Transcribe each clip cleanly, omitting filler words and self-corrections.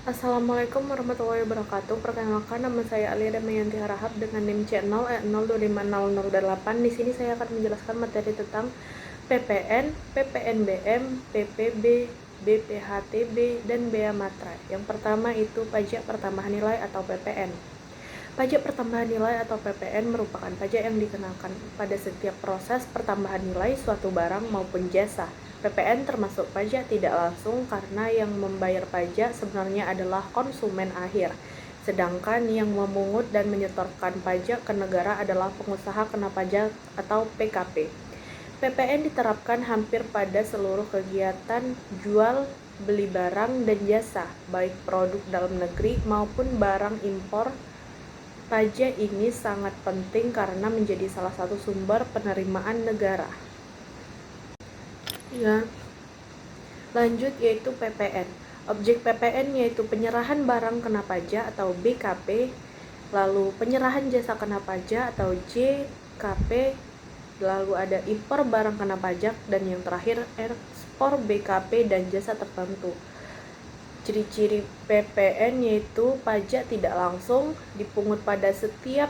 Assalamualaikum warahmatullahi wabarakatuh. Perkenalkan, nama saya Alia Damayanti Harahap dengan NIM C0E0250008. Di sini saya akan menjelaskan materi tentang PPN, PPNBM, PPB, BPHTB, dan Bea Matra. Yang pertama itu pajak pertambahan nilai atau PPN. Pajak pertambahan nilai atau PPN merupakan pajak yang dikenakan pada setiap proses pertambahan nilai suatu barang maupun jasa. PPN termasuk pajak tidak langsung karena yang membayar pajak sebenarnya adalah konsumen akhir, sedangkan yang memungut dan menyetorkan pajak ke negara adalah pengusaha kena pajak atau PKP. PPN diterapkan hampir pada seluruh kegiatan jual beli barang dan jasa, baik produk dalam negeri maupun barang impor. Pajak ini sangat penting karena menjadi salah satu sumber penerimaan negara. Ya, lanjut yaitu PPN. Objek PPN yaitu penyerahan barang kena pajak atau BKP, lalu penyerahan jasa kena pajak atau JKP, lalu ada impor barang kena pajak, dan yang terakhir ekspor BKP dan jasa tertentu. Ciri-ciri PPN yaitu pajak tidak langsung, dipungut pada setiap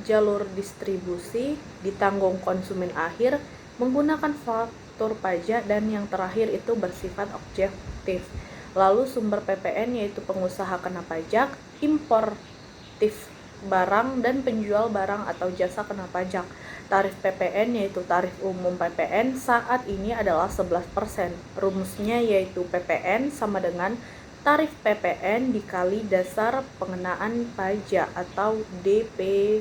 jalur distribusi, ditanggung konsumen akhir, menggunakan faktur pajak, dan yang terakhir itu bersifat objektif. Lalu sumber PPN yaitu pengusaha kena pajak, importif barang, dan penjual barang atau jasa kena pajak. Tarif PPN yaitu tarif umum PPN saat ini adalah 11%. Rumusnya yaitu PPN sama dengan tarif PPN dikali dasar pengenaan pajak atau DPP.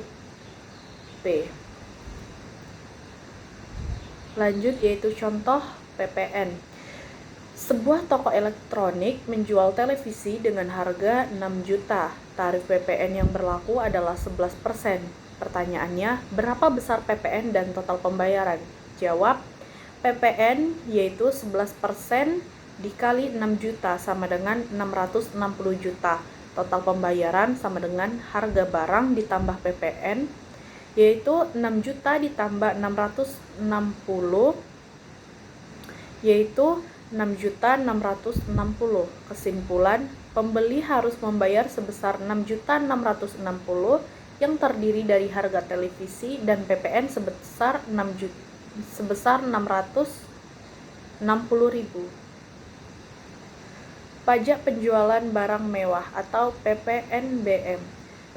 Lanjut yaitu contoh PPN. Sebuah toko elektronik menjual televisi dengan harga 6 juta. Tarif PPN yang berlaku adalah 11%. Pertanyaannya, berapa besar PPN dan total pembayaran? Jawab, PPN yaitu 11% dikali 6 juta sama dengan 660 juta. Total pembayaran sama dengan harga barang ditambah PPN, yaitu 6 juta ditambah 660, yaitu 6.660. Kesimpulan, pembeli harus membayar sebesar 6.660 yang terdiri dari harga televisi dan PPN sebesar 660.000. Pajak penjualan barang mewah atau PPNBM.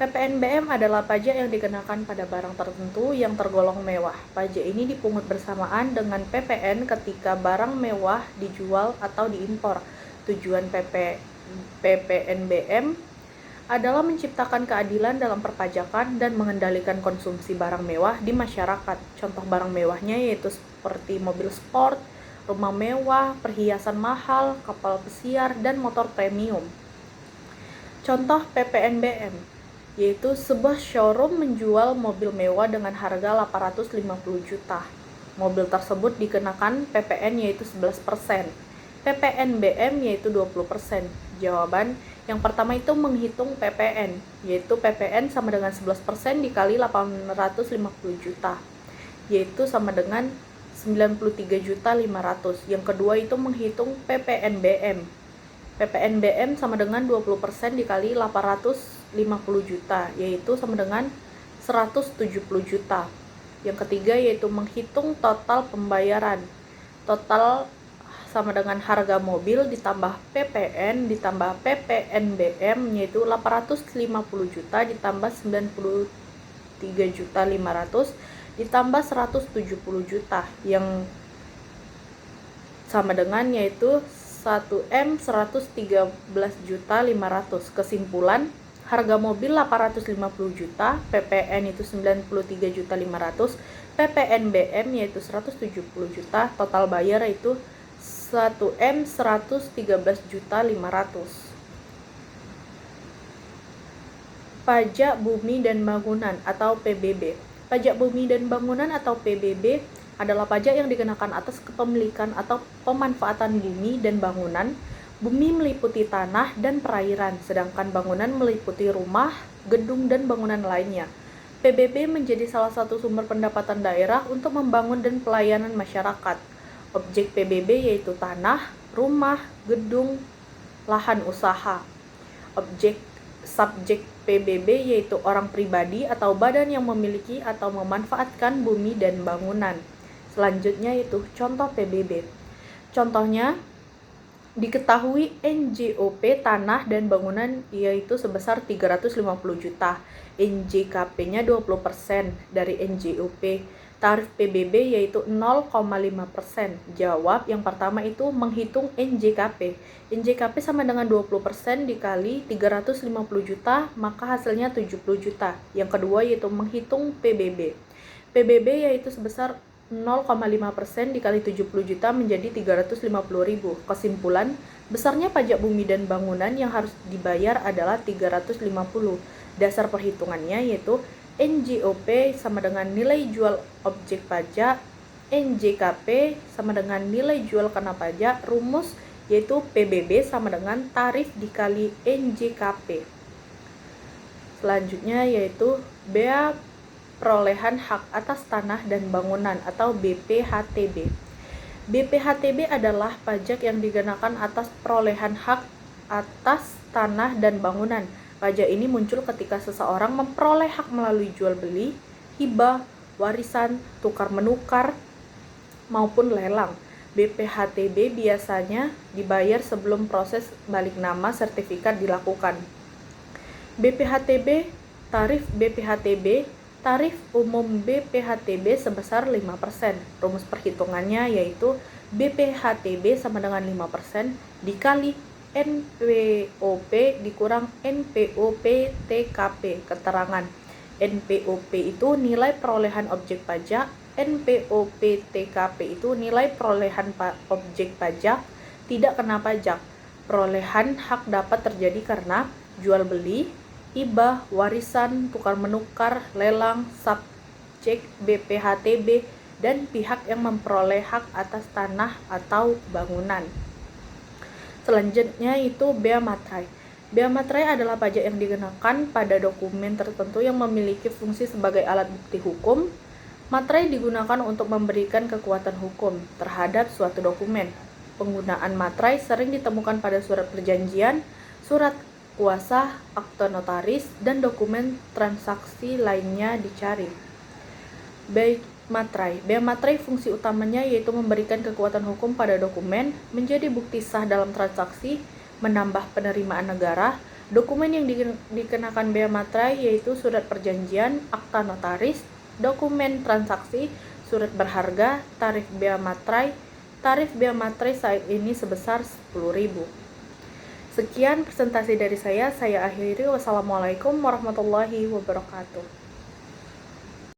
PPNBM adalah pajak yang dikenakan pada barang tertentu yang tergolong mewah. Pajak ini dipungut bersamaan dengan PPN ketika barang mewah dijual atau diimpor. Tujuan PPNBM adalah menciptakan keadilan dalam perpajakan dan mengendalikan konsumsi barang mewah di masyarakat. Contoh barang mewahnya yaitu seperti mobil sport, rumah mewah, perhiasan mahal, kapal pesiar, dan motor premium. Contoh PPNBM yaitu sebuah showroom menjual mobil mewah dengan harga 850 juta. Mobil tersebut dikenakan PPN yaitu 11%. PPNBM yaitu 20%. Jawaban yang pertama itu menghitung PPN, yaitu PPN sama dengan 11% dikali 850 juta, yaitu sama dengan 93.500.000. Yang kedua itu menghitung PPNBM. PPNBM sama dengan 20% dikali 850 juta, yaitu sama dengan 170 juta. Yang ketiga yaitu menghitung total pembayaran. Total sama dengan harga mobil ditambah PPN ditambah PPNBM, yaitu 850 juta ditambah 93.500 ditambah 170 juta yang sama dengan yaitu 1M 113.500. Kesimpulan, harga mobil 850 juta, PPN itu 93.500, PPNBM yaitu 170 juta, total bayar yaitu 1M 113.500. Pajak Bumi dan Bangunan atau PBB. Pajak Bumi dan Bangunan atau PBB adalah pajak yang dikenakan atas kepemilikan atau pemanfaatan bumi dan bangunan. Bumi meliputi tanah dan perairan, sedangkan bangunan meliputi rumah, gedung, dan bangunan lainnya. PBB menjadi salah satu sumber pendapatan daerah untuk membangun dan pelayanan masyarakat. Objek PBB yaitu tanah, rumah, gedung, lahan usaha. Subjek PBB yaitu orang pribadi atau badan yang memiliki atau memanfaatkan bumi dan bangunan. Selanjutnya yaitu contoh PBB. Contohnya, diketahui NJOP tanah dan bangunan yaitu sebesar 350 juta. NJKP-nya 20% dari NJOP. Tarif PBB yaitu 0,5%. Jawab yang pertama itu menghitung NJKP. NJKP sama dengan 20% dikali 350 juta, maka hasilnya 70 juta. Yang kedua yaitu menghitung PBB. PBB yaitu sebesar 0,5% dikali 70 juta menjadi 350.000. Kesimpulan, besarnya pajak bumi dan bangunan yang harus dibayar adalah 350. Dasar perhitungannya yaitu NJOP sama dengan nilai jual objek pajak, NJKP sama dengan nilai jual kena pajak, rumus yaitu PBB sama dengan tarif dikali NJKP. Selanjutnya yaitu bea perolehan hak atas tanah dan bangunan atau BPHTB. BPHTB adalah pajak yang dikenakan atas perolehan hak atas tanah dan bangunan. Pajak ini muncul ketika seseorang memperoleh hak melalui jual beli, hibah, warisan, tukar menukar, maupun lelang. BPHTB biasanya dibayar sebelum proses balik nama sertifikat dilakukan. BPHTB, tarif BPHTB, tarif umum BPHTB sebesar 5%. Rumus perhitungannya yaitu BPHTB sama dengan 5% dikali NPOP dikurang NPOP TKP. Keterangan NPOP itu nilai perolehan objek pajak, NPOP TKP itu nilai perolehan objek pajak tidak kena pajak. Perolehan hak dapat terjadi karena jual beli, hibah, warisan, tukar menukar, lelang, subjek BPHTB, dan pihak yang memperoleh hak atas tanah atau bangunan. Selanjutnya itu bea materai. Bea materai adalah pajak yang dikenakan pada dokumen tertentu yang memiliki fungsi sebagai alat bukti hukum. Materai digunakan untuk memberikan kekuatan hukum terhadap suatu dokumen. Penggunaan materai sering ditemukan pada surat perjanjian, surat kuasa, akte notaris, dan dokumen transaksi lainnya dicari. Bea materai fungsi utamanya yaitu memberikan kekuatan hukum pada dokumen, menjadi bukti sah dalam transaksi, menambah penerimaan negara. Dokumen yang dikenakan bea materai yaitu surat perjanjian, akta notaris, dokumen transaksi, surat berharga. Tarif bea materai saat ini sebesar 10.000. Sekian presentasi dari saya akhiri. Wassalamualaikum warahmatullahi wabarakatuh.